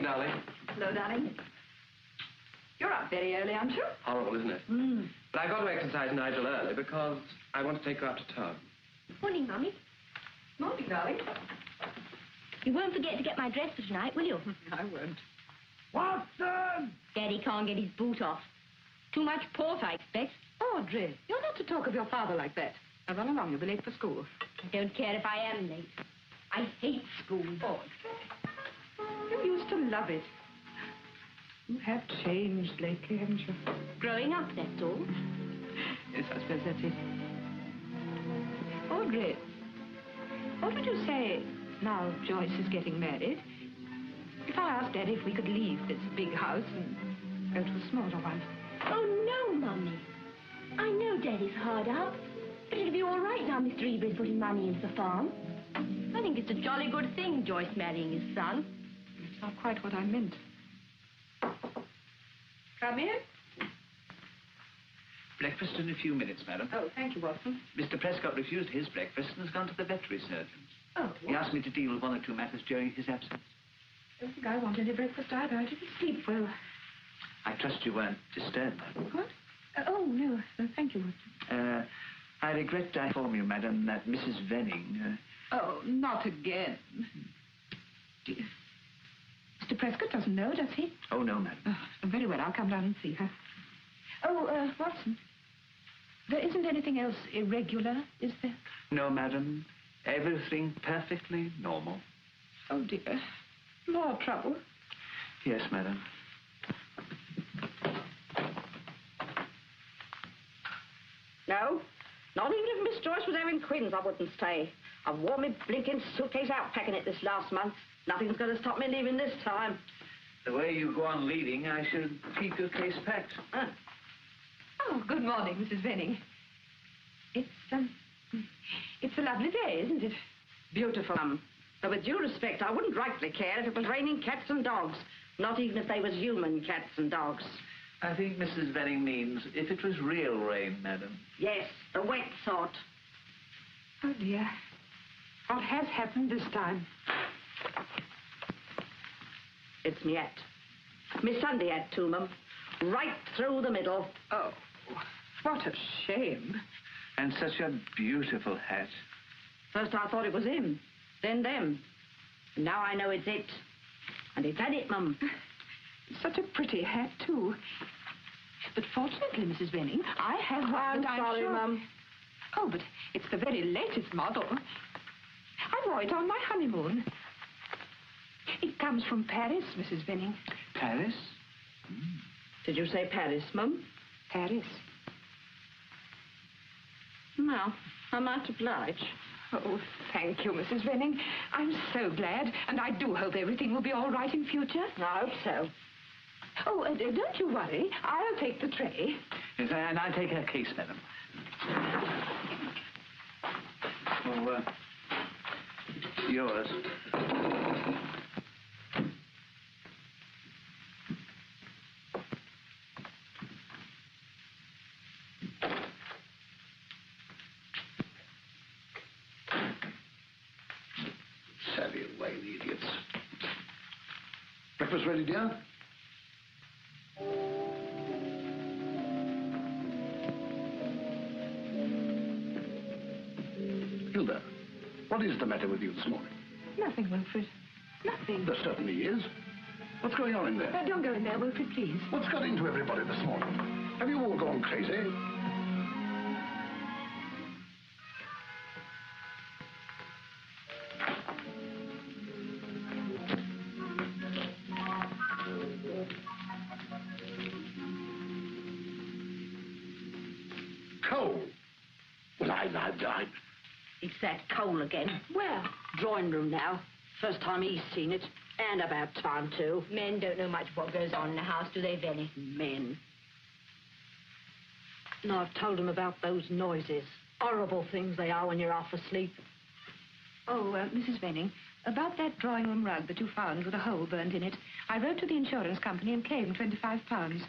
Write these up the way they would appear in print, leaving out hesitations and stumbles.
darling. Hello, darling. You're up very early, aren't you? Horrible, isn't it? But I got to exercise Nigel early because I want to take her out to town. Morning, Mummy. Morning, darling. You won't forget to get my dress for tonight, will you? I won't. Watson! Daddy can't get his boot off. Too much port, I expect. Audrey, you're not to talk of your father like that. Now run along, you'll be late for school. I don't care if I am late. I hate school. Audrey, you used to love it. You have changed lately, haven't you? Growing up, that's all. Yes, I suppose that's it. Audrey, what would you say now Joyce is getting married? If I asked Daddy if we could leave this big house and go to a smaller one. Oh, no, Mummy. I know Daddy's hard up. But it'll be all right now Mr. Eber's putting money into the farm. I think it's a jolly good thing, Joyce marrying his son. That's not quite what I meant. Come in. Breakfast in a few minutes, madam. Oh, thank you, Watson. Mr. Prescott refused his breakfast and has gone to the veterinary surgeon. Oh, He asked me to deal with one or two matters during his absence. I don't think I want any breakfast either. I didn't sleep well. I trust you weren't disturbed, madam. What? Oh, no. Thank you, Watson. I regret to inform you, madam, that Mrs. Venning... Oh, not again. Dear. Mr. Prescott doesn't know, does he? Oh, no, madam. Oh, very well. I'll come down and see her. Oh, Watson. There isn't anything else irregular, is there? No, madam. Everything perfectly normal. Oh, dear. More trouble. Yes, madam. No, not even if Miss Joyce was having twins, I wouldn't stay. I've worn my blinking suitcase out packing it this last month. Nothing's going to stop me leaving this time. The way you go on leading, I should keep your case packed. Huh. Oh, good morning, Mrs. Venning. It's a lovely day, isn't it? Beautiful, But with due respect, I wouldn't rightly care if it was raining cats and dogs. Not even if they was human cats and dogs. I think Mrs. Venning means if it was real rain, madam. Yes, the wet sort. Oh, dear. What has happened this time? It's me hat. Me Sunday hat, too, Mum. Right through the middle. Oh, what a shame. And such a beautiful hat. First I thought it was him, then them. And now I know it's it. And it's had it, Mum. Such a pretty hat, too. But fortunately, Mrs. Venning, I have one I'm that I'm sorry, sure... Mum. Oh, but it's the very latest model. I wore it on my honeymoon. It comes from Paris, Mrs. Venning. Paris? Did you say Paris, Mum? Paris. No, I might oblige. Oh, thank you, Mrs. Venning. I'm so glad, and I do hope everything will be all right in future. I hope so. Oh, don't you worry. I'll take the tray. Yes, and I'll take her case, madam. Oh, yours. Savvy away, the idiots. Breakfast ready, dear? Hilda, what is the matter with you this morning? Nothing, Wilfred. Nothing. There certainly is. What's going on in there? Don't go in there, Wilfred, please. What's got into everybody this morning? Have you all gone crazy? Coal. Well, I... It's that coal again. Where? Drawing room now. First time he's seen it. And about time, too. Men don't know much what goes on in the house, do they, Venny? Men. No, I've told him about those noises. Horrible things they are when you're half asleep. Oh, Mrs. Venning, about that drawing room rug that you found with a hole burnt in it, I wrote to the insurance company and claimed £25.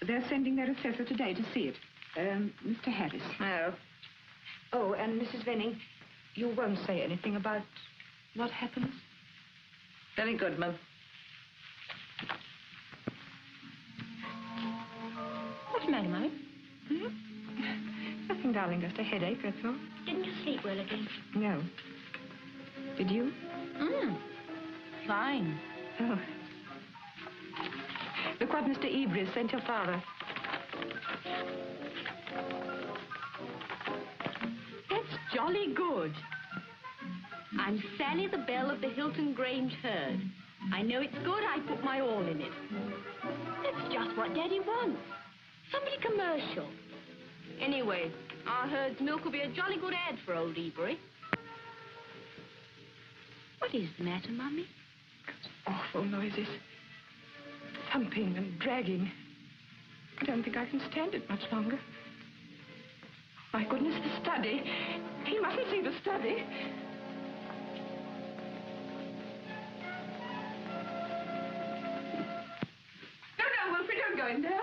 They're sending their assessor today to see it. Mr. Harris. Oh. Oh, and Mrs. Venning, you won't say anything about what happens? Very good, Mum. What's the matter, Mummy? Nothing, darling, just a headache, that's all. Didn't you sleep well again? No. Did you? Fine. Oh. Look what Mr. Ebris sent your father. That's jolly good. I'm Sally the Belle of the Hilton Grange herd. I know it's good. I put my all in it. That's just what Daddy wants. Somebody commercial. Anyway, our herd's milk will be a jolly good ad for old Ebury. What is the matter, Mummy? Awful noises. Thumping and dragging. I don't think I can stand it much longer. My goodness, the study. He mustn't see the study. No, Wilfred, don't go in there.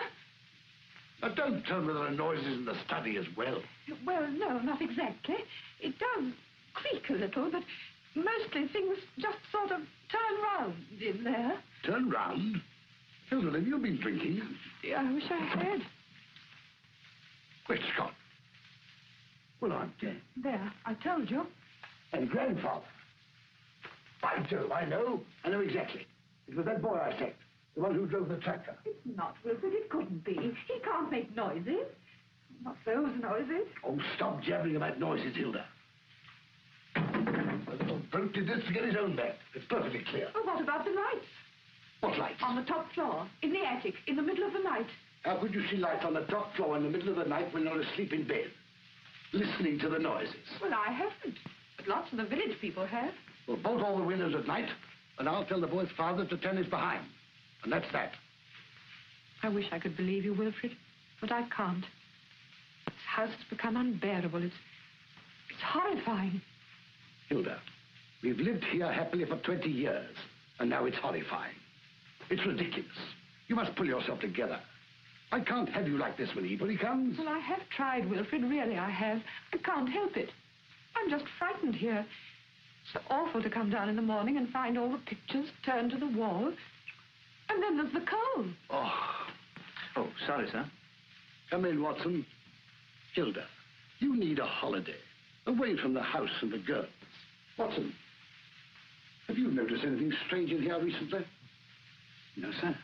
Now, don't tell me there are noises in the study as well. Well, no, not exactly. It does creak a little, but mostly things just sort of turn round in there. Turn round? Hilda, have you been drinking? Yeah, I wish I had. Great Scott. Well, I'm dead. There, I told you. And grandfather. By Jove, I know exactly. It was that boy I sacked, the one who drove the tractor. It's not, Wilfred. It couldn't be. He can't make noises. Not those noises. Oh, stop jabbering about noises, Hilda. The little brute did this to get his own back. It's perfectly clear. Oh, what about the lights? What lights? On the top floor, in the attic, in the middle of the night. How could you see lights on the top floor in the middle of the night when you're asleep in bed? Listening to the noises. Well, I haven't. But lots of the village people have. Well, bolt all the windows at night, and I'll tell the boy's father to turn his behind. And that's that. I wish I could believe you, Wilfred, but I can't. This house has become unbearable. It's horrifying. Hilda, we've lived here happily for 20 years, and now it's horrifying. It's ridiculous. You must pull yourself together. I can't have you like this when Ebury comes. Well, I have tried, Wilfred. Really, I have. I can't help it. I'm just frightened here. It's awful to come down in the morning and find all the pictures turned to the wall. And then there's the coal. Oh, sorry, sir. Come in, Watson. Hilda, you need a holiday. Away from the house and the girls. Watson, have you noticed anything strange in here recently? No, sir.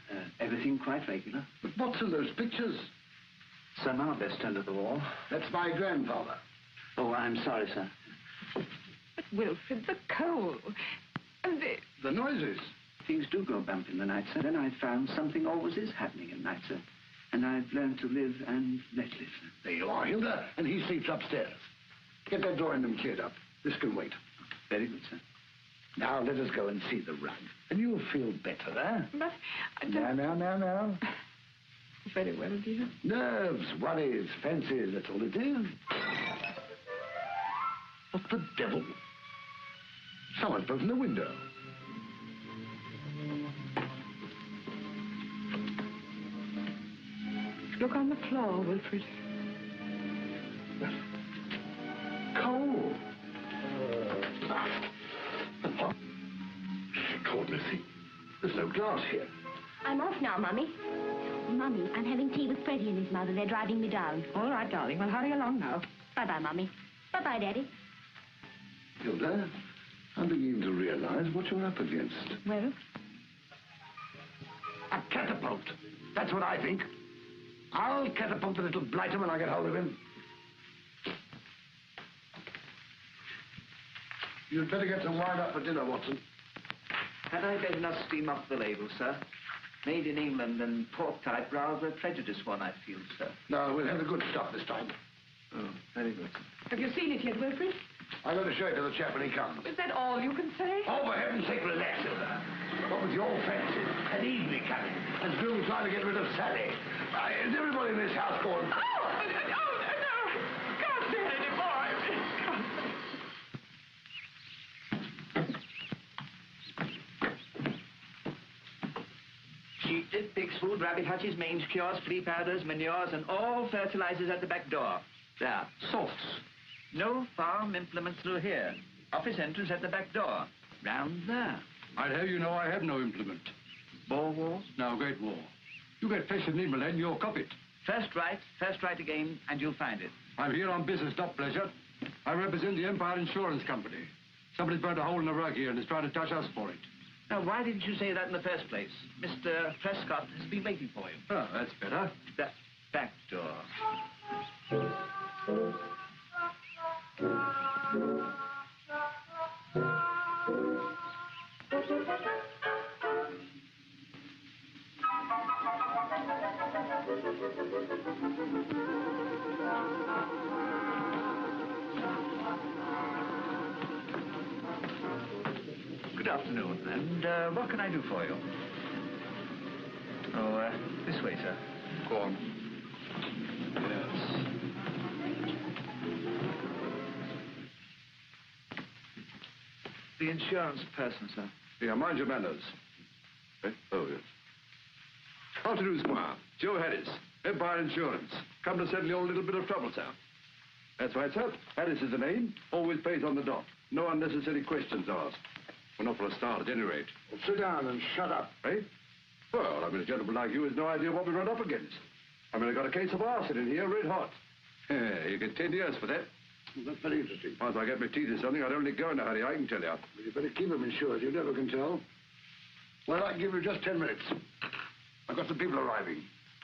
Everything quite regular. But what's in those pictures? Some are best under the wall. That's my grandfather. Oh, I'm sorry, sir. But, Wilfred, the coal. And the noises. Things do go bump in the night, sir. Then I found something always is happening at night, sir. And I've learned to live and let live. There you are, Hilda, and he sleeps upstairs. Get that drawing room cleared up. This can wait. Very good, sir. Now let us go and see the rug. And you'll feel better, eh? But I don't... Now. Very well, dear. Nerves, worries, fancies, that's all it is. What the devil? Someone's broken the window. Look on the floor, Wilfred. Coal. Cold, Missy. There's no glass here. I'm off now, Mummy. Mummy, I'm having tea with Freddie and his mother. They're driving me down. All right, darling. Well, hurry along now. Bye-bye, Mummy. Bye-bye, Daddy. Hilda, I'm beginning to realize what you're up against. Well? A catapult. That's what I think. I'll catapult the little blighter when I get hold of him. You'd better get some wine up for dinner, Watson. Had I better not steam up the label, sir? Made in England and pork type, rather prejudiced one, I feel, sir. No, we'll have the good stuff this time. Oh, very good. Have you seen it yet, Wilfred? I'm going to show it to the chap when he comes. Is that all you can say? Oh, for heaven's sake, relax, Hilda. What with your fancies and Ebury coming and Bill trying to get rid of Sally? Is everybody in this house going... No! Can't say it anymore. Sheep dip, pig's food, rabbit hutches, mange cures, flea powders, manures, and all fertilizers at the back door. There, salts. No farm implements through here. Office entrance at the back door. Round there. I'd have you know I have no implement. Ball walls? No, great war. You get flesh and nimble and you'll cop it. First right again, and you'll find it. I'm here on business, not pleasure. I represent the Empire Insurance Company. Somebody's burnt a hole in the rug here and is trying to touch us for it. Now, why didn't you say that in the first place? Mr. Prescott has been waiting for you. Oh, that's better. The back door. Good afternoon, and what can I do for you? Oh, this way, sir. Go on. Yes. The insurance person, sir. Yeah, mind your manners. Eh? Oh, yes. Afternoon, Squire. Joe Harris, Empire Insurance. Come to settle your little bit of trouble, sir. That's right, sir. Harris is the name. Always pays on the dot. No unnecessary questions asked. Well, not for a start, at any rate. Well, sit down and shut up. Eh? Well, I mean, a gentleman like you has no idea what we run up against. I mean, I got a case of arson in here, red hot. Yeah, you get 10 years for that. Well, that's very interesting. Once I get my teeth in something, I'd only go in a hurry, I can tell you. Well, you better keep him insured. You never can tell. Well, I can give you just 10 minutes. I've got some people arriving.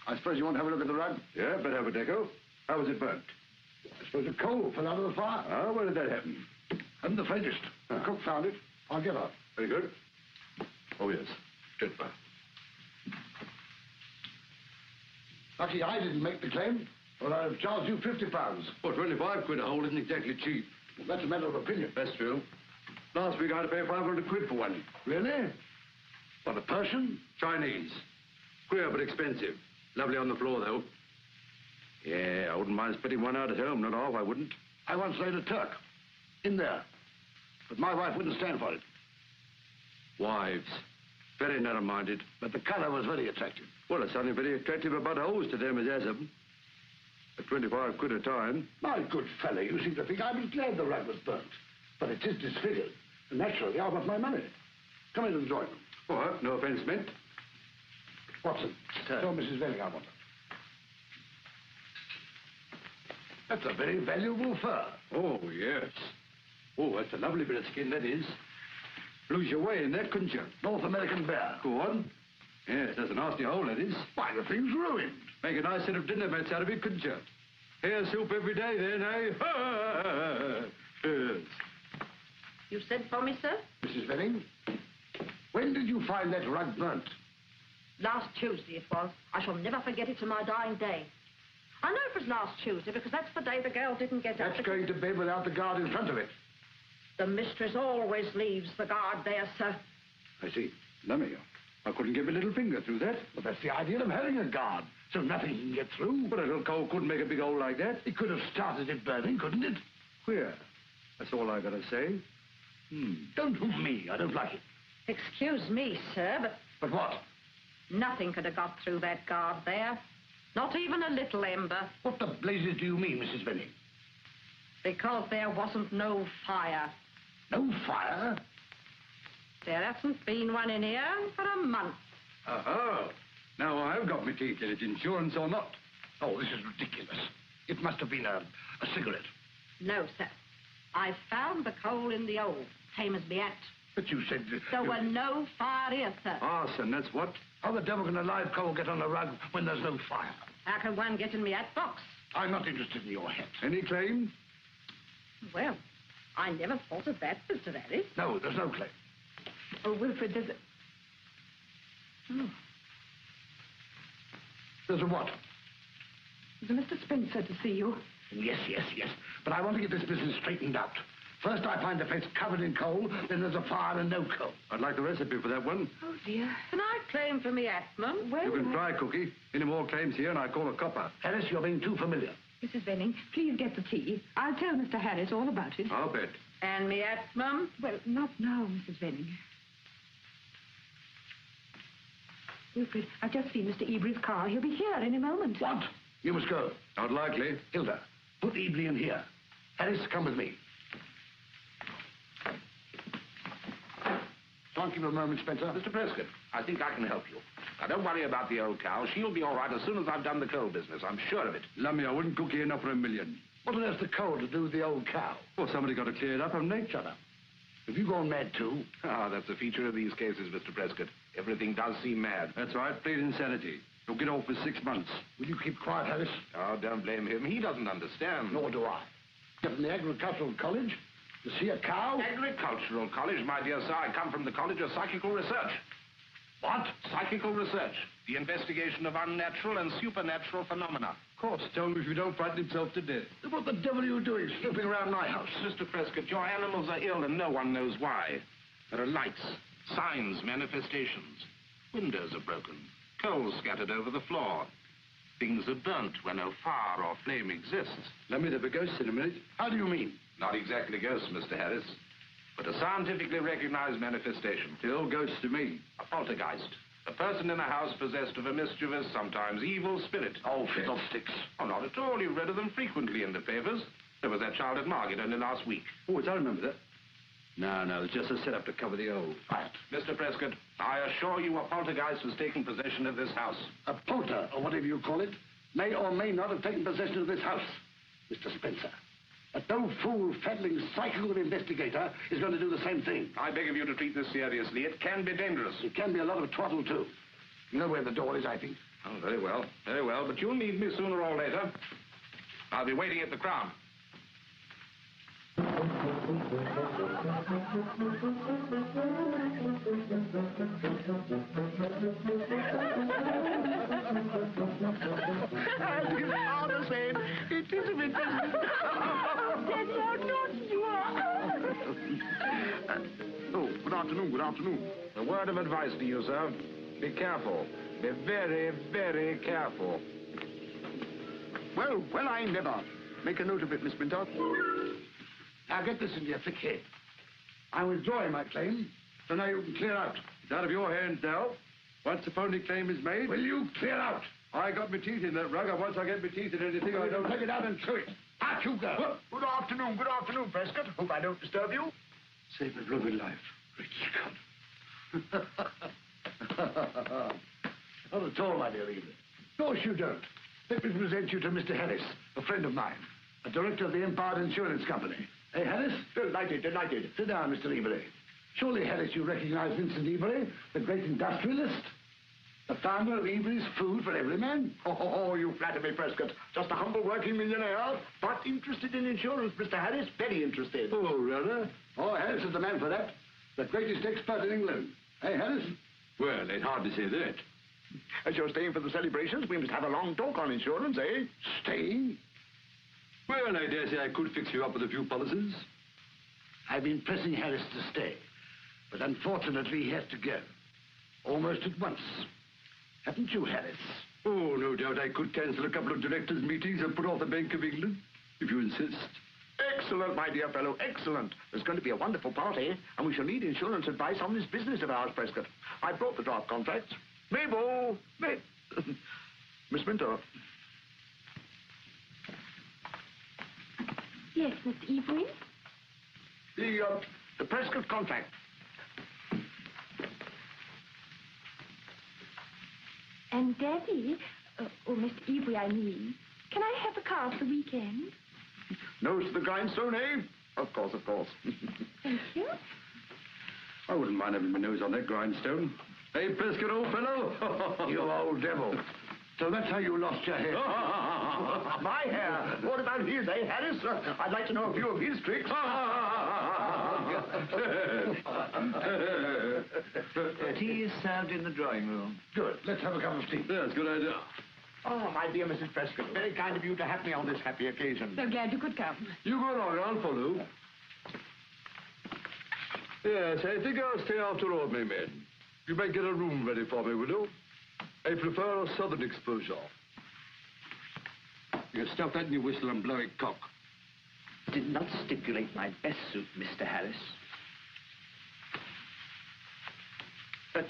I suppose you want to have a look at the rug? Yeah, better have a deco. How was it burnt? I suppose the coal fell out of the fire. Ah, where did that happen? I'm the faintest. The cook found it. I'll get her. Very good. Oh, yes. Gentlemen. Lucky I didn't make the claim, or I'd have charged you £50. Well, 25 quid a hole isn't exactly cheap. Well, that's a matter of opinion. That's true. Last week I had to pay 500 quid for one. Really? What, a Persian? Chinese. Queer but expensive. Lovely on the floor, though. Yeah, I wouldn't mind spitting one out at home. Not half, I wouldn't. I once laid a Turk. In there. But my wife wouldn't stand for it. Wives. Very narrow-minded. But the colour was very attractive. Well, there's something very attractive about holes to them as has them. At 25 quid a time. My good fellow, you seem to think I was glad the rug was burnt. But it is disfigured. And naturally, I want my money. Come into the drawing room. All right, no offence meant. Watson, tell Mrs. Venning I want her. That's a very valuable fur. Oh, yes. Oh, that's a lovely bit of skin, that is. Lose your way in that, couldn't you? North American bear. Go on. Yes, that's a nasty hole, that is. Why, the thing's ruined. Make a nice set of dinner mats out of it, couldn't you? Hare soup every day, then, eh? Yes. You sent for me, sir? Mrs. Venning, when did you find that rug burnt? Last Tuesday it was. I shall never forget it to my dying day. I know it was last Tuesday because that's the day the girl didn't get up. That's going to bed without the guard in front of it. The mistress always leaves the guard there, sir. I see. Lummy, I couldn't get my little finger through that. Well, that's the idea of having a guard, so nothing can get through. But a little coal couldn't make a big hole like that. It could have started it burning, couldn't it? Queer. That's all I gotta say. Don't hoot me. I don't like it. Excuse me, sir, but But what? nothing could have got through that guard there. Not even a little ember. What the blazes do you mean, Mrs. Venning? Because there wasn't no fire. No fire? There hasn't been one in here for a month. Oh, now I've got my teeth in it, insurance or not. Oh, this is ridiculous. It must have been a cigarette. No, sir. I found the coal in the old, same as me act. But you said... There were no fire here, sir. Arson, that's what? How the devil can a live coal get on the rug when there's no fire? How can one get in me hat box? I'm not interested in your hat. Any claim? Well, I never thought of that, Mr. Harris. No, there's no claim. Oh, Wilfred, there's a... Oh, There's a what? there's a Mr. Spencer to see you. Yes. But I want to get this business straightened out. First, I find the place covered in coal, then there's a fire and no coal. I'd like the recipe for that one. Oh, dear. Can I claim for me hat, Mum? Well, You can try, Cookie. Any more claims here and I call a copper. Harris, you're being too familiar. Mrs. Venning, please get the tea. I'll tell Mr. Harris all about it. I'll bet. And me hat, Mum? Well, not now, Mrs. Venning. Wilfred, I've just seen Mr. Ebre's car. He'll be here any moment. What? You must go. Not likely. Hilda, put Ebley in here. Harris, come with me. Can't give a moment, Spencer. Mr. Prescott, I think I can help you. Now, don't worry about the old cow. She'll be all right as soon as I've done the coal business. I'm sure of it. Lummy, I wouldn't cook you enough for $1 million. What on earth's the coal to do with the old cow? Well, somebody got to clear it up, haven't they? Shut up. Have you gone mad too? Ah, that's a feature of these cases, Mr. Prescott. Everything does seem mad. That's right, plead insanity. You'll get off for 6 months. Will you keep quiet, Harris? Oh, don't blame him. He doesn't understand. Nor do I. You're from the agricultural college to see a cow? Agricultural college, my dear sir. I come from the College of Psychical Research. What? Psychical research. The investigation of unnatural and supernatural phenomena. Of course, tell him if you don't frighten himself to death. What the devil are you doing, snooping around my house? Mr. Prescott, your animals are ill and no one knows why. There are lights, signs, manifestations. Windows are broken. Coal scattered over the floor. Things are burnt where no fire or flame exists. Let me have a ghost in a minute. How do you mean? Not exactly ghosts, Mr. Harris, but a scientifically recognized manifestation. Still ghosts to me. A poltergeist. A person in a house possessed of a mischievous, sometimes evil spirit. Oh, fiddlesticks. Oh, not at all. You've read of them frequently in the papers. There was that child at Margate only last week. Oh, I remember that. No, it's just a setup to cover the old. Quiet. Mr. Prescott, I assure you a poltergeist has taken possession of this house. A polter, or whatever you call it, may or may not have taken possession of this house. Mr. Spencer, a no fool, faddling, psychical investigator is going to do the same thing. I beg of you to treat this seriously. It can be dangerous. It can be a lot of twaddle, too. You know where the door is, I think. Oh, very well. Very well. But you'll need me sooner or later. I'll be waiting at the Crown. All the same, it is a bit... Daddy, how naughty you are. Oh, good afternoon, good afternoon. A word of advice to you, sir. Be careful. Be very, very careful. Well, I never. Make a note of it, Miss Mintot. Now get this into your thick head. I'm withdrawing my claim, so now you can clear out. It's out of your hands now. Once the phony claim is made... Will you clear out? I got my teeth in that rug, and once I get my teeth in anything, I don't... Take it out and chew it. Out you go. Good afternoon, Prescott. Hope I don't disturb you. Save my blooming life. Great Scott. Not at all, my dear Evelyn. Of course you don't. Let me present you to Mr. Harris, a friend of mine, a director of the Empire Insurance Company. Hey, Harris? Delighted. Sit down, Mr. Eberly. Surely, Harris, you recognize Vincent Eberly, the great industrialist? The founder of Eberly's Food for Every Man? Oh, you flatter me, Prescott. Just a humble working millionaire, but interested in insurance, Mr. Harris. Very interested. Oh, rather? Oh, Harris is the man for that. The greatest expert in England. Hey, Harris? Well, they'd hardly say that. As you're staying for the celebrations, we must have a long talk on insurance, eh? Staying? Well, I dare say I could fix you up with a few policies. I've been pressing Harris to stay, but unfortunately he has to go. Almost at once. Haven't you, Harris? Oh, no doubt I could cancel a couple of directors' meetings and put off the Bank of England, if you insist. Excellent, my dear fellow, excellent. There's going to be a wonderful party, and we shall need insurance advice on this business of ours, Prescott. I brought the draft contracts. Mabel! Miss Minto. Yes, Mr. Evelyn? The Prescott contract. And Daddy, Mr. Evelyn, I mean, can I have the car for the weekend? Nose to the grindstone, eh? Of course. Thank you. I wouldn't mind having my nose on that grindstone. Hey, Prescott, old fellow. You old devil. So that's how you lost your head. My hair. What about his, eh, Harris? I'd like to know a few of his tricks. Tea is served in the drawing room. Good. Let's have a cup of tea. That's a good idea. Oh, my dear Mrs. Prescott, very kind of you to have me on this happy occasion. So glad you could come. You go along, I'll follow. Yes, I think I'll stay after all, my men. You might get a room ready for me, will you? I prefer a southern exposure. You stuff that in your whistle and blow it cock. Did not stipulate my best suit, Mr. Harris. But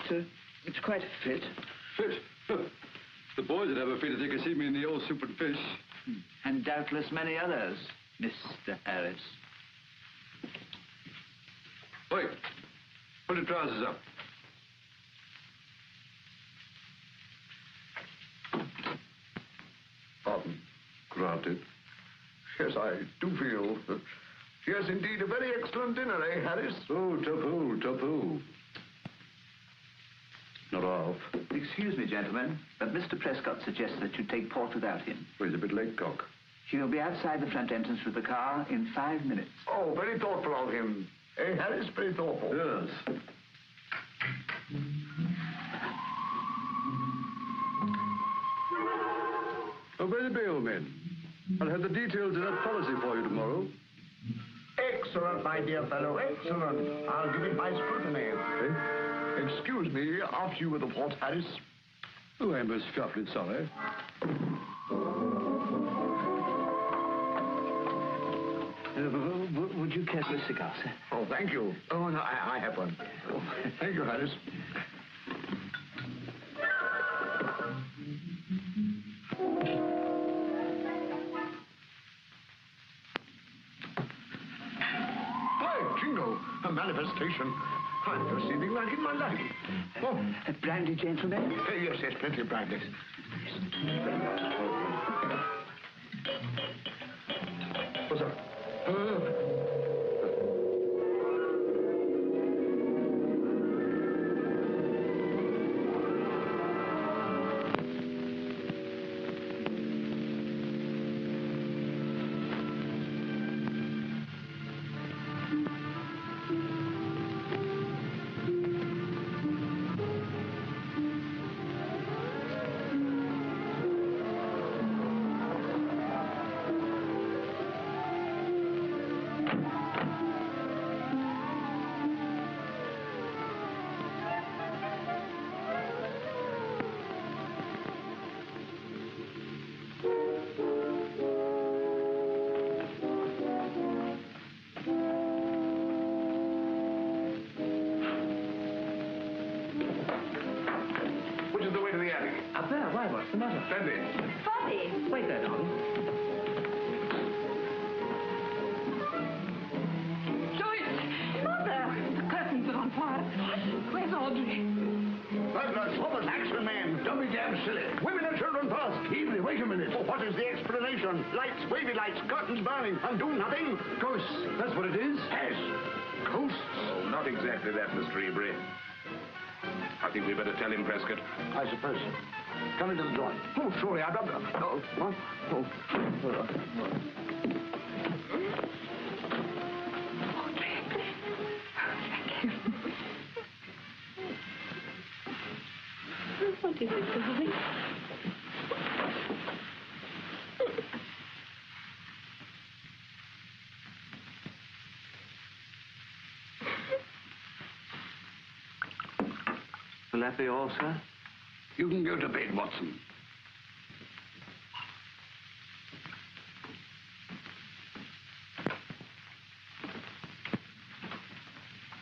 it's quite a fit. Fit? The boys would have a fit if they could see me in the old soup and fish. And doubtless many others, Mr. Harris. Wait. Put the trousers up. about it. Yes, I do feel that... Yes, indeed, a very excellent dinner, eh, Harris? Oh, tofu. Not half. Excuse me, gentlemen, but Mr. Prescott suggests that you take port without him. Well, he's a bit late, Cock. He'll be outside the front entrance with the car in 5 minutes. Oh, very thoughtful of him. Eh, Harris? Very thoughtful. Yes. Oh, where the bail men? I'll have the details of that policy for you tomorrow. Excellent, my dear fellow, excellent. I'll give it my scrutiny. Eh? Excuse me, after you with the port, Harris. Oh, I'm most awfully sorry. Would you care for a cigar, sir? Oh, thank you. Oh, no, I have one. Oh, thank you, Harris. By jingo, a manifestation. I've never seen anything like it in my life. Oh, Brandy, gentlemen? yes, plenty of brandy. What's up? Which is the way to the attic? Up there, why, what's the matter? Brandy. Bobby! Wait there, darling. Joyce! Mother! The curtains are on fire. Where's Audrey? Burglars, robbers, action men. Don't be damn silly. Women and children first. Easy, wait a minute. Oh, what is the explanation? Lights, wavy lights, curtains burning, and do nothing? Ghosts, that's what it is? Yes. Ghosts. Oh, not exactly that, Mr. Ebury. I think we better tell him, Prescott. I suppose so. Come into the drawing. Oh, sorry, I'd rather... Oh, what? Oh. What is it, darling? Will that be all, sir? You can go to bed, Watson.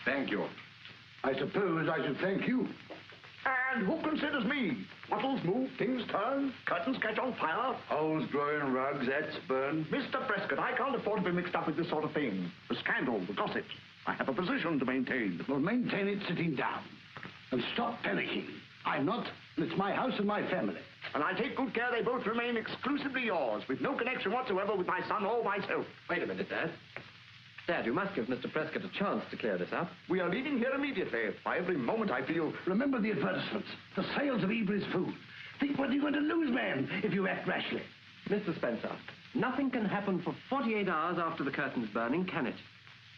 Thank you. I suppose I should thank you. And who considers me? Bottles move, things turn, curtains catch on fire. Holes growing, rugs, hats burn. Mr. Prescott, I can't afford to be mixed up with this sort of thing. The scandal, the gossip. I have a position to maintain. Well, maintain it sitting down. And stop panicking. I'm not, and it's my house and my family. And I take good care they both remain exclusively yours, with no connection whatsoever with my son or myself. Wait a minute, Dad. Dad, you must give Mr. Prescott a chance to clear this up. We are leaving here immediately. By every moment I feel... Remember the advertisements, the sales of Ebury's food. Think what you're going to lose, man, if you act rashly. Mr. Spencer, nothing can happen for 48 hours after the curtain's burning, can it?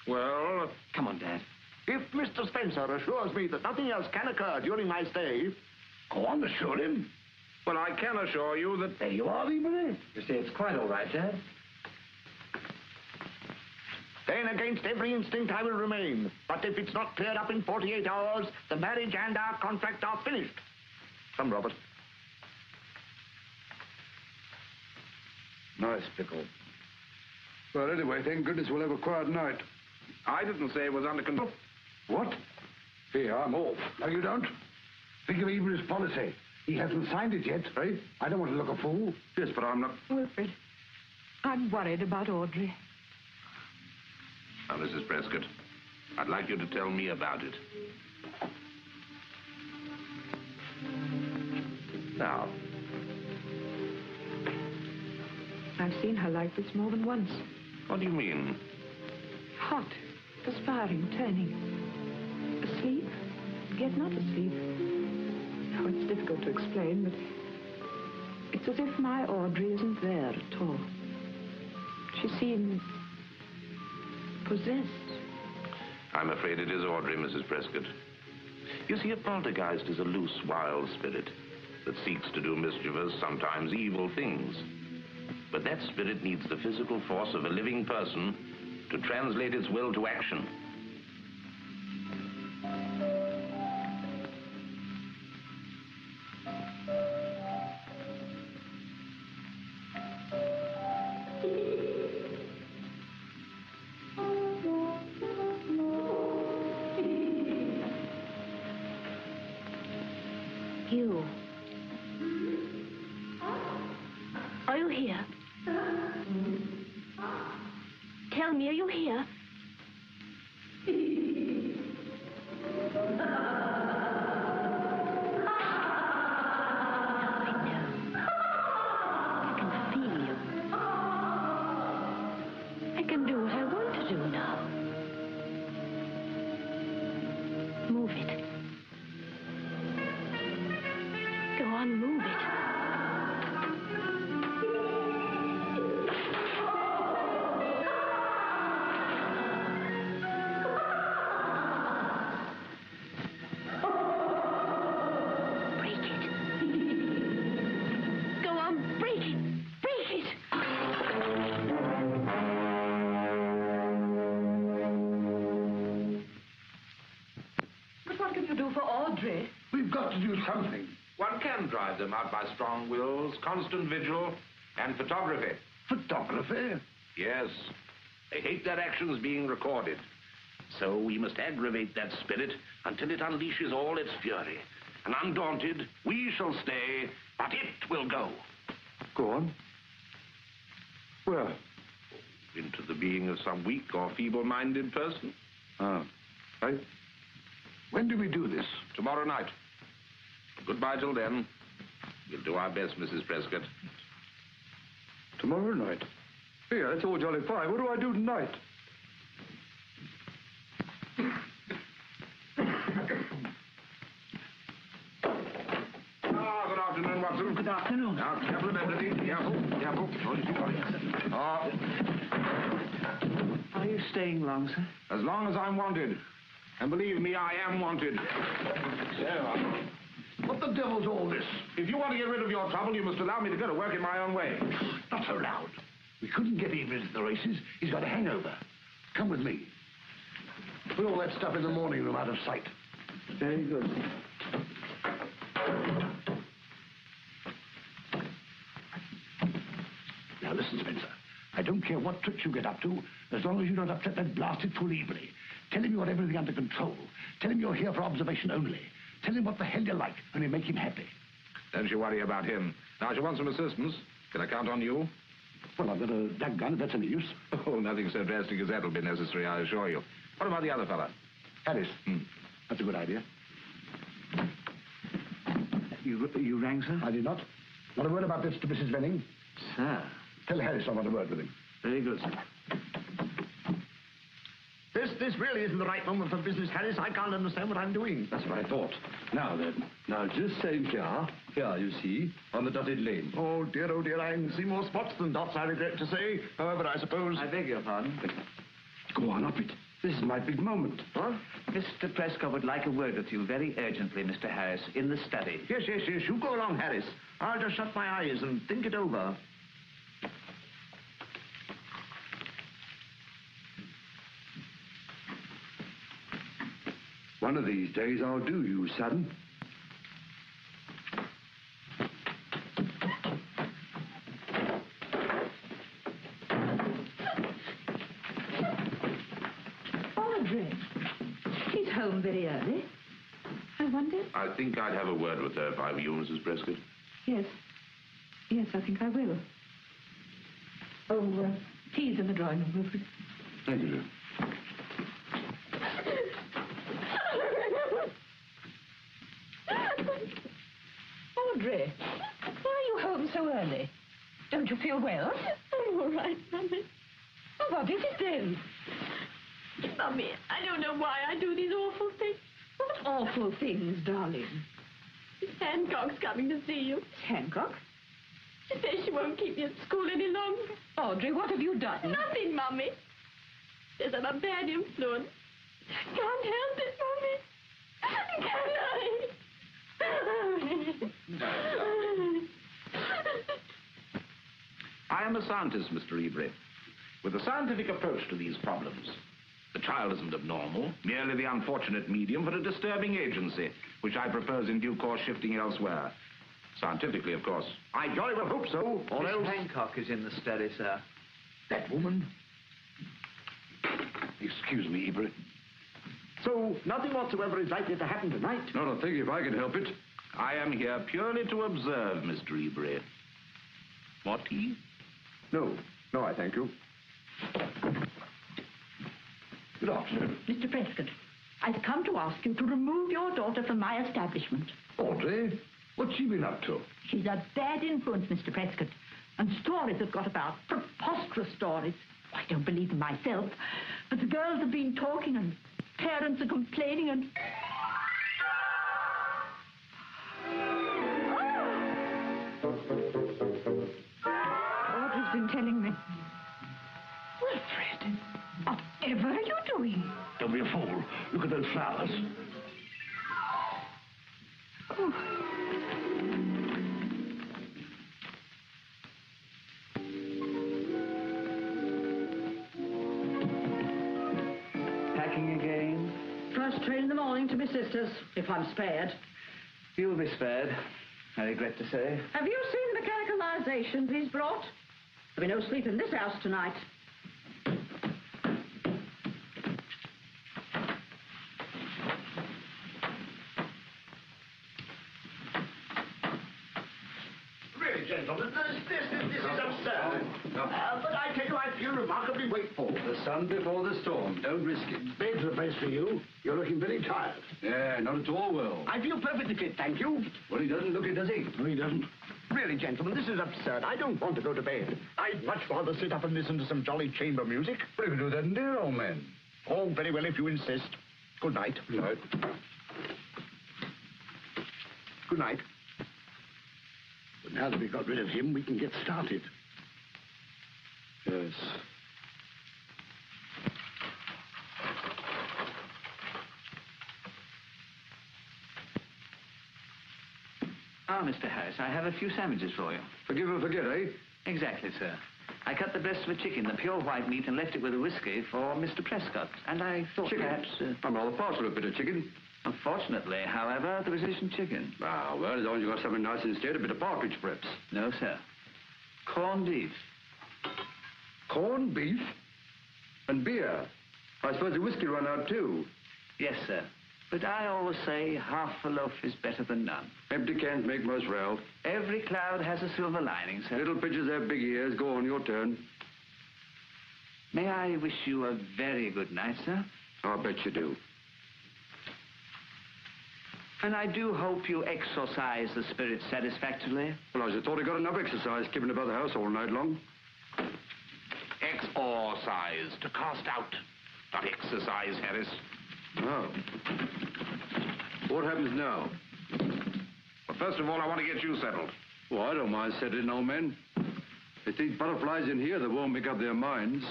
Well, Come on, Dad. If Mr. Spencer assures me that nothing else can occur during my stay... Go on, assure him. Well, I can assure you that... There you are, Ebury. You see, it's quite all right, Dad. Then against every instinct I will remain. But if it's not cleared up in 48 hours, the marriage and our contract are finished. Come, Robert. nice pickle. Well, anyway, thank goodness we'll have a quiet night. I didn't say it was under control. What? Here, I'm off. No, you don't. Think of Ebury's policy. He hasn't signed it yet, eh? I don't want to look a fool. Yes, but I'm not... Wilfred, I'm worried about Audrey. Now, Mrs. Prescott, I'd like you to tell me about it. Now, I'm I've seen her like this more than once. What do you mean? Hot, perspiring, turning. Asleep, yet not asleep. Oh, it's difficult to explain, but it's as if my Audrey isn't there at all. She seems possessed. I'm afraid it is Audrey, Mrs. Prescott. You see, a poltergeist is a loose, wild spirit that seeks to do mischievous, sometimes evil things. But that spirit needs the physical force of a living person to translate its will to action. You. Are you here? Tell me, are you here? I can do what I want to do now. Move it. Go on, move it. Break it. Go on, break it. Break it. But what can you do for Audrey? We've got to do something. One can drive them out by strong wills, constant vigil, and photography. Photography? Yes. They hate their actions being recorded. So we must aggravate that spirit until it unleashes all its fury. And undaunted, we shall stay, but it will go. Go on. Where? Into the being of some weak or feeble-minded person. Ah, right. When do we do this? Tomorrow night. Goodbye till then. We'll do our best, Mrs. Prescott. Tomorrow night? Yeah, that's all jolly fine. What do I do tonight? Good afternoon, Watson. Good afternoon. Now, careful of everything. Careful. Are you staying long, sir? As long as I'm wanted. And believe me, I am wanted. What the devil's all this? If you want to get rid of your trouble, you must allow me to go to work in my own way. Not so loud. We couldn't get even into the races. He's got a hangover. Come with me. Put all that stuff in the morning room out of sight. Very good. Now listen, Spencer. I don't care what tricks you get up to, as long as you don't upset that blasted fool Evelyn. Tell him you got everything under control. Tell him you're here for observation only. Tell him what the hell you like, only make him happy. Don't you worry about him. Now, if you want some assistance, can I count on you? Well, I've got a dag gun, if that's any use. Oh, nothing so drastic as that'll be necessary, I assure you. What about the other fella? Harris. That's a good idea. You rang, sir? I did not. Want a word about this to Mrs. Venning? Sir. Tell Harris I want a word with him. Very good, sir. This really isn't the right moment for business, Harris. I can't understand what I'm doing. That's what I thought. Now then. Now, just same here. Here, you see, on the dotted lane. Oh, dear, I can see more spots than dots, I regret to say. However, I suppose... I beg your pardon. Go on, up it. This is my big moment. What? Mr. Prescott would like a word with you very urgently, Mr. Harris, in the study. Yes. You go along, Harris. I'll just shut my eyes and think it over. One of these days I'll do you, son. Audrey. She's home very early. I wonder... I think I'd have a word with her if I were you, Mrs. Prescott. Yes. Yes, I think I will. Oh, tea's in the drawing room, Wilfred. Thank you, dear. Audrey, why are you home so early? Don't you feel well? all right, Mummy. Oh, what is it then? Mummy, I don't know why I do these awful things. What awful things, darling? Miss Hancock's coming to see you. Hancock? She says she won't keep me at school any longer. Audrey, what have you done? Nothing, Mummy. Says I'm a bad influence. I can't help it, Mummy. Can I? I am a scientist, Mr. Ebury, with a scientific approach to these problems. The child isn't abnormal, merely the unfortunate medium for a disturbing agency, which I propose in due course shifting elsewhere. Scientifically, of course. I jolly well hope so, or Miss else... Hancock is in the study, sir. That woman? Excuse me, Ebury. So, nothing whatsoever is likely to happen tonight? Not a thing if I can help it. I am here purely to observe, Mr. Ebury. More tea? No, I thank you. Good afternoon. Mr. Prescott, I've come to ask you to remove your daughter from my establishment. Audrey, what's she been up to? She's a bad influence, Mr. Prescott. And stories have got about, preposterous stories. I don't believe them myself, but the girls have been talking and parents are complaining and... Audrey's been telling me. Wilfred, whatever are you doing? Don't be a fool. Look at those flowers. Oh. Packing again? First train in the morning to my sister's, if I'm spared. You'll be spared, I regret to say. Have you seen the mechanicalization he's brought? There'll be no sleep in this house tonight. Really, gentlemen, this is absurd. But I tell you, I feel remarkably wakeful. The sun before the storm. Don't risk it. Bed's the place for you. You're looking very tired. Yeah, not at all well. I feel perfectly fit, thank you. Well, he doesn't look it, does he? No, he doesn't. Really, gentlemen, this is absurd. I don't want to go to bed. I'd much rather sit up and listen to some jolly chamber music. Well, you can do that in there, old man. Oh, very well, if you insist. Good night. Good night. Good night. But now that we've got rid of him, we can get started. Yes. Ah, Mr. Harris, I have a few sandwiches for you. Forgive and forget, eh? Exactly, sir. I cut the breast of a chicken, the pure white meat, and left it with a whiskey for Mr. Prescott. And I thought Chicken? perhaps... I'm rather partial to a bit of chicken. Unfortunately, however, there isn't chicken. Ah, well, as long as you've got something nice instead, a bit of partridge, perhaps. No, sir. Corned beef. Corned beef? And beer. I suppose the whiskey run out, too. Yes, sir. But I always say half a loaf is better than none. Empty cans make most rail. Every cloud has a silver lining, sir. Little pitchers have big ears. Go on, your turn. May I wish you a very good night, sir? I'll bet you do. And I do hope you exorcise the spirit satisfactorily. Well, I just thought I got enough exercise keeping about the house all night long. Exorcise, to cast out. Not exercise, Harris. Oh. What happens now? Well, first of all, I want to get you settled. Well, I don't mind settling, old man. It's these butterflies in here that won't make up their minds.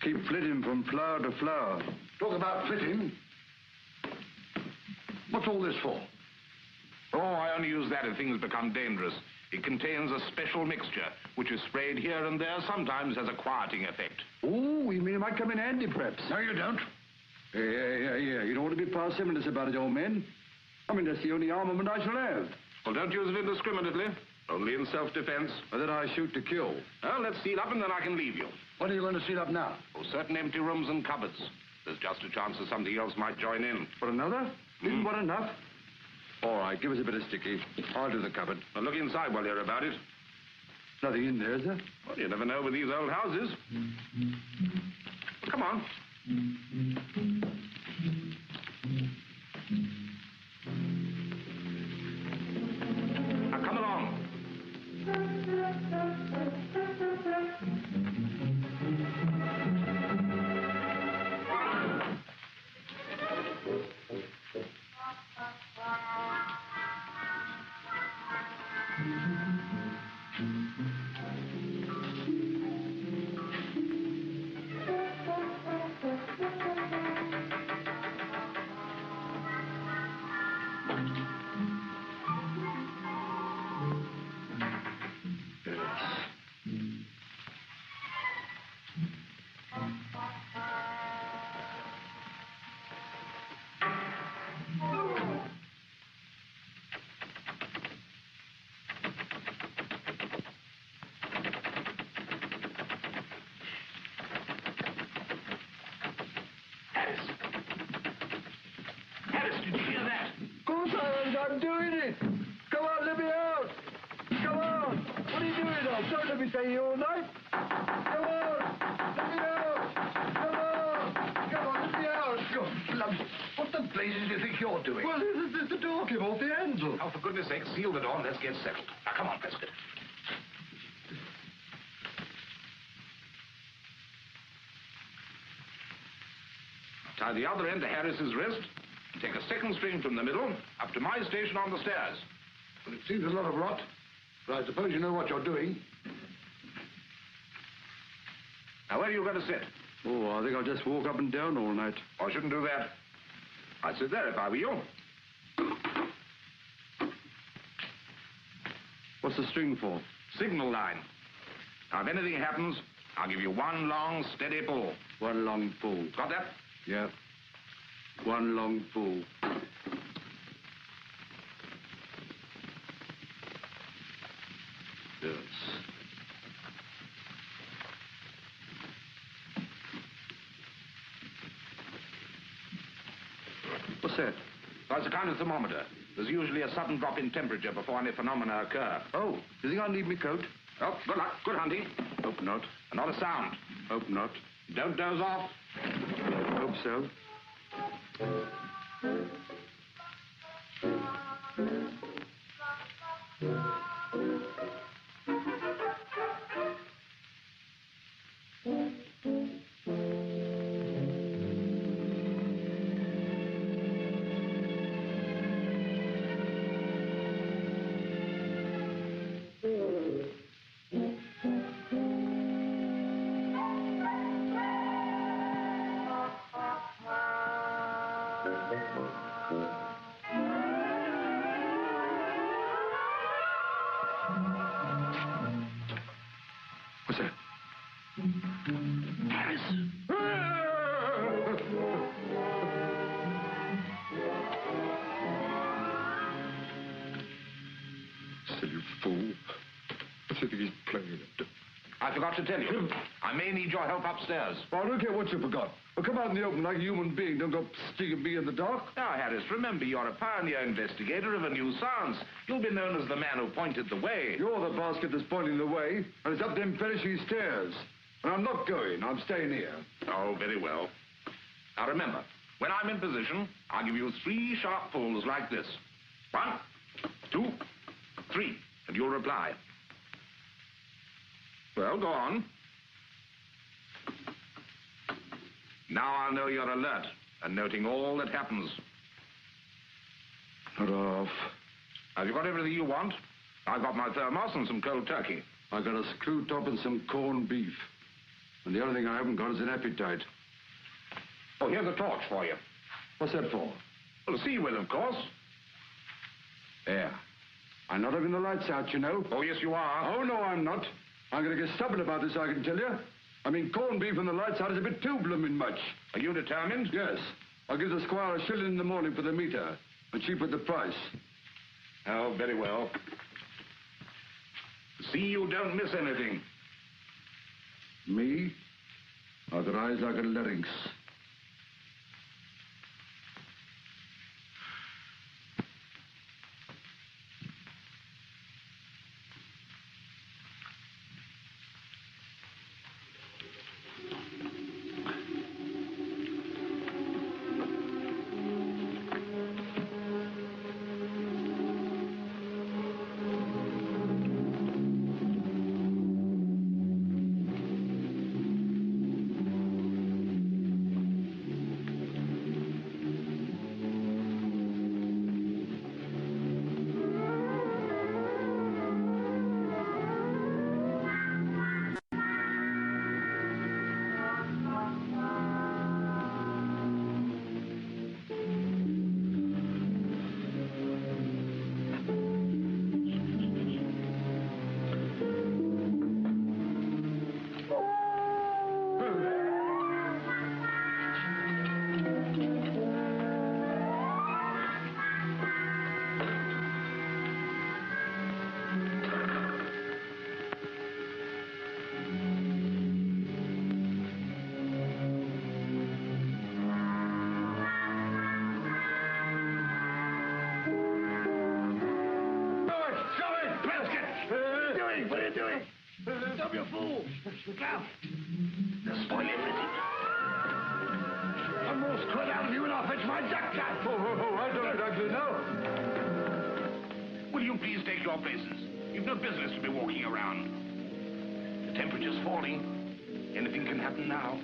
Keep flitting from flower to flower. Talk about flitting. What's all this for? Oh, I only use that if things become dangerous. It contains a special mixture, which is sprayed here and there, sometimes has a quieting effect. Oh, you mean it might come in handy, perhaps? No, you don't. Yeah. You don't want to be parsimonious about it, old man. I mean, that's the only armament I shall have. Well, don't use it indiscriminately. Only in self-defense. Or that I shoot to kill. Well, let's seal up and then I can leave you. What are you going to seal up now? Oh, certain empty rooms and cupboards. There's just a chance that something else might join in. For another? Isn't one enough? All right, give us a bit of sticky. I'll do the cupboard. Well, look inside while you're about it. Nothing in there, is there? Well, you never know with these old houses. Come on. Now, come along. I'm doing it! Come on, let me out! Come on! What are you doing now? Don't let me stay here all night! Come on! Let me out! Come on! Come on, let me out! Good lumps. What the blazes do you think you're doing? Well, the door came off the handle. Oh, for goodness sake, seal the door and let's get settled. Now, come on, Prescott. Tie the other end to Harris's wrist. Take a second string from the middle up to my station on the stairs. Well, it seems a lot of rot, but I suppose you know what you're doing. Now, where are you going to sit? Oh, I think I'll just walk up and down all night. I shouldn't do that. I'd sit there if I were you. What's the string for? Signal line. Now, if anything happens, I'll give you one long, steady pull. One long pull. Got that? Yeah. One long pull. Yes. What's that? That's a kind of thermometer. There's usually a sudden drop in temperature before any phenomena occur. Oh, you think I'll need my coat? Oh, good luck. Good hunting. Hope not. And not a sound. Hope not. Don't doze off. Hope so. What's that? Harris! Silly fool. What's he think he's playing at? I forgot to tell you. I may need your help upstairs. Well, I don't care what you forgot. Well, come out in the open like a human being. Don't go sticking me in the dark. Now, Harris, remember you're a pioneer investigator of a new science. You'll be known as the man who pointed the way. You're the basket that's pointing the way, and it's up them perishing stairs. And I'm not going. I'm staying here. Oh, very well. Now, remember, when I'm in position, I'll give you 3 sharp pulls like this. 1, 2, 3, and you'll reply. Well, go on. Now I'll know you're alert and noting all that happens. Not off. Have you got everything you want? I've got my thermos and some cold turkey. I got a screw top and some corned beef. And the only thing I haven't got is an appetite. Oh, here's a torch for you. What's that for? Well, to see with, of course. There. I'm not having the lights out, you know. Oh, yes, you are. Oh, no, I'm not. I'm going to get stubborn about this, I can tell you. I mean, corned beef and the lights out is a bit too blooming much. Are you determined? Yes. I'll give the squire a shilling in the morning for the meter. And cheap with the price. Oh, very well. See you don't miss anything. Me? I've got eyes like a larynx. What are you doing? Stop, you fool! Now! They'll spoil everything. One more squid out of you and I'll fetch my duck cat. I don't exactly know. Will you please take your places? You've no business to be walking around. The temperature's falling. Anything can happen now.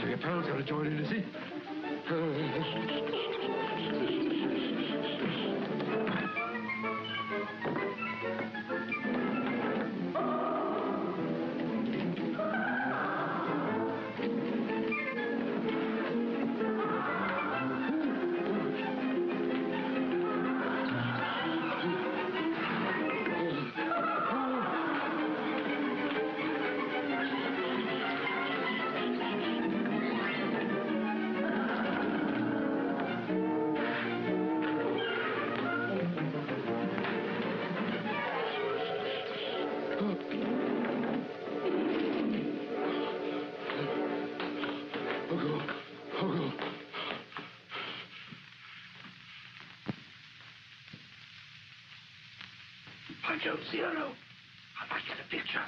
So your pals got to join in, is he? I don't see her, no. I might get a picture.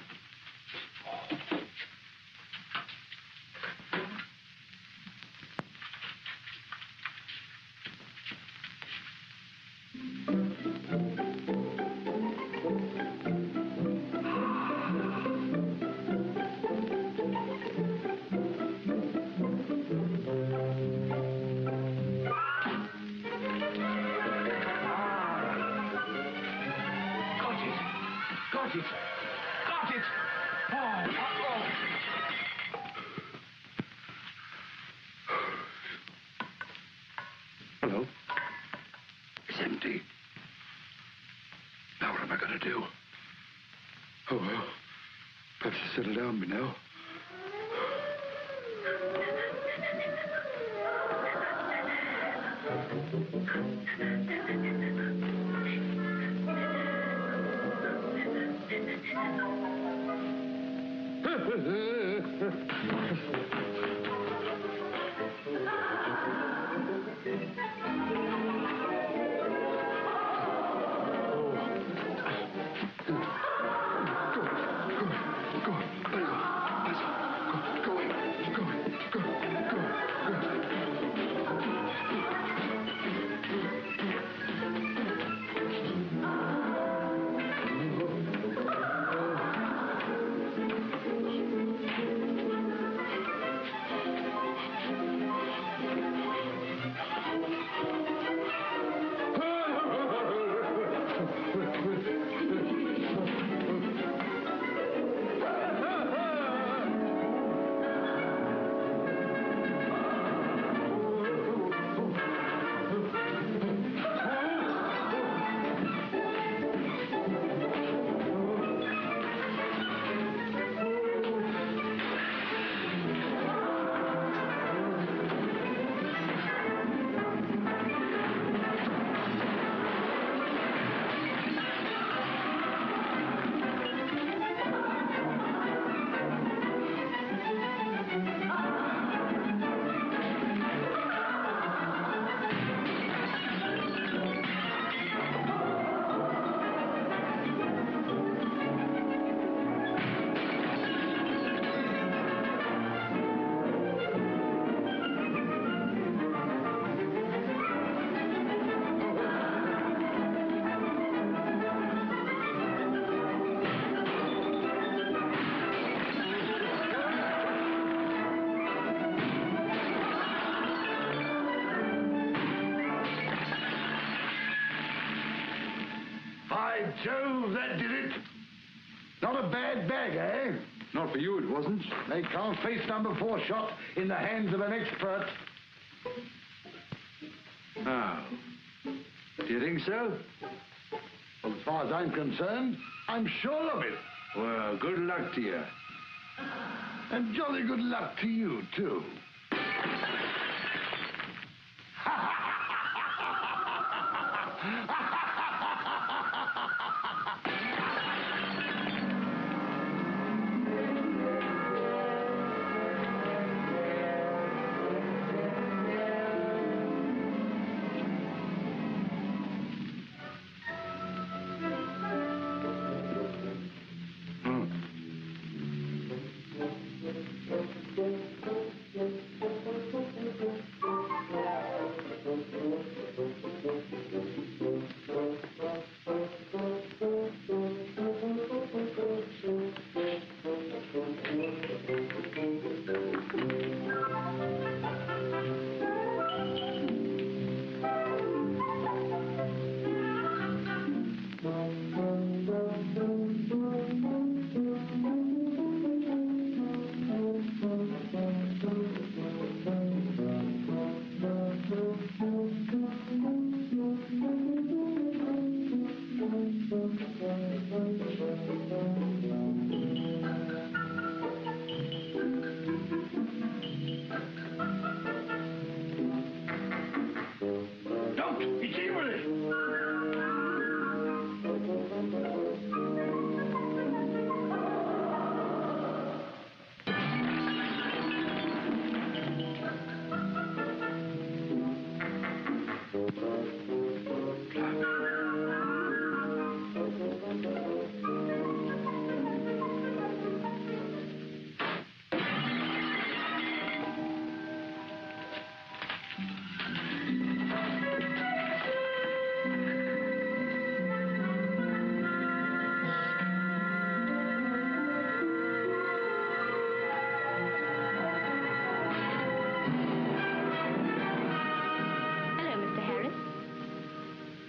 Got it. Got it. Oh. Hello. It's empty. Now what am I going to do? Oh, well. Perhaps to settle down me now. Jove, that did it. Not a bad bag, eh? Not for you, it wasn't. They can't face number 4 shot in the hands of an expert. Now, do you think so? Well, as far as I'm concerned, I'm sure of it. Well, good luck to you. And jolly good luck to you, too.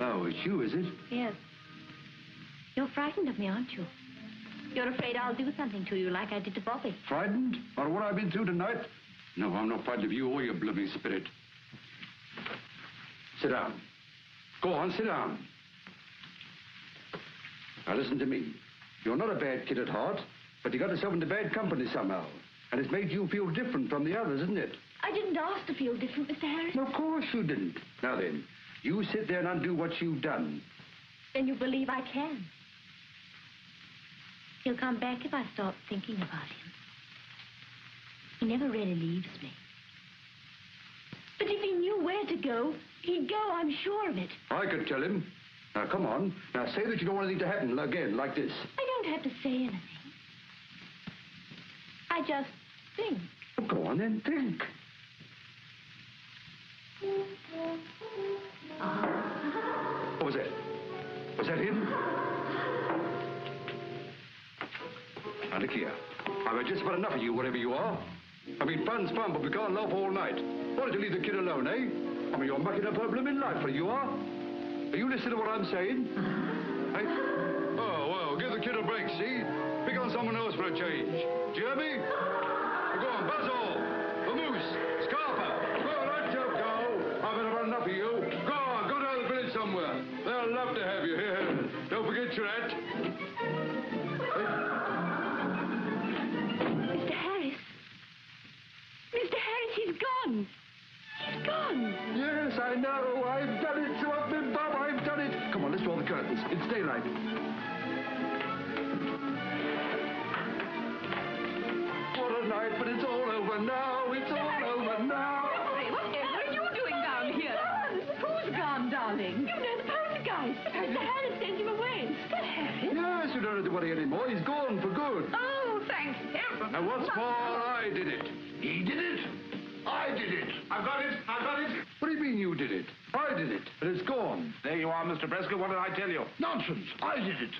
Oh, it's you, is it? Yes. You're frightened of me, aren't you? You're afraid I'll do something to you like I did to Bobby. Frightened? Or what I've been through tonight? No, I'm not frightened of you or your blooming spirit. Sit down. Go on, sit down. Now, listen to me. You're not a bad kid at heart, but you got yourself into bad company somehow. And it's made you feel different from the others, isn't it? I didn't ask to feel different, Mr. Harris. Of course you didn't. Now then, you sit there and undo what you've done. Then you believe I can. He'll come back if I start thinking about him. He never really leaves me. But if he knew where to go, he'd go, I'm sure of it. I could tell him. Now, come on. Now, say that you don't want anything to happen again, like this. I don't have to say anything. I just think. Well, go on then, think. What was that? Was that him? Now, look here. I've had just about enough of you, whatever you are. I mean, fun's fun, but we can't laugh all night. Why don't you leave the kid alone, eh? I mean, you're mucking up her blooming life, for you are. Are you listening to what I'm saying? Hey? Oh, well, give the kid a break, see? Pick on someone else for a change. Do you hear me? Go on, Buzzall, Vamoose, Scarpa. Well, let you go. I've had enough of you. Go on, go down to the village somewhere. They'll love to have you. Here, don't forget your hat. Mr. Harris. Mr. Harris, he's gone. He's gone. Yes, I know. I've done it. So up me, Bob. I've done it. Come on, let's draw the curtains. It's daylight. What a night, but it's all over now. It's all over now. Whatever are you doing down here? Who's gone, darling? You know the poltergeist. Mr. Harris sent him away. Mr. Harris? Yes, you don't have to worry anymore. He's gone for good. Oh, thank heaven. Now, what's more, I did it. He did it. I did it. I've got it. I've got it. What do you mean you did it? I did it, and it's gone. There you are, Mr. Prescott. What did I tell you? Nonsense. I did it.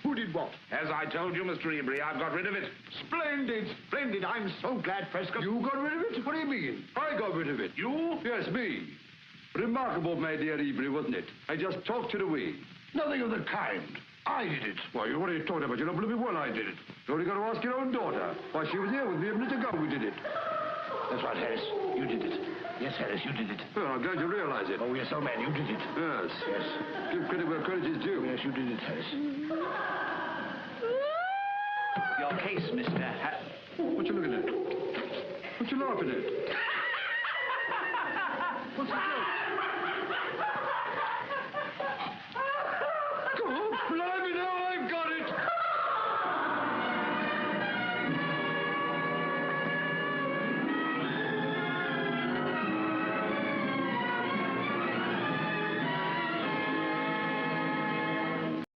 Who did what? As I told you, Mr. Ebury, I've got rid of it. Splendid, splendid. I'm so glad, Prescott. You got rid of it? What do you mean? I got rid of it. You? Yes, me. Remarkable, my dear Ebury, wasn't it? I just talked it away. Nothing of the kind. I did it. Why, what are you talking about? You don't believe me? Well, I did it. You only got to ask your own daughter. Why, she was here with me a minute ago. We did it. That's right, Harris. You did it. Yes, Harris, you did it. Well, I'm glad you realize it. Oh, yes, old man, you did it. Yes. Yes. Give credit where credit is due. Yes, you did it, Harris. Your case, Mr. What you looking at? What you laughing at? What's the joke?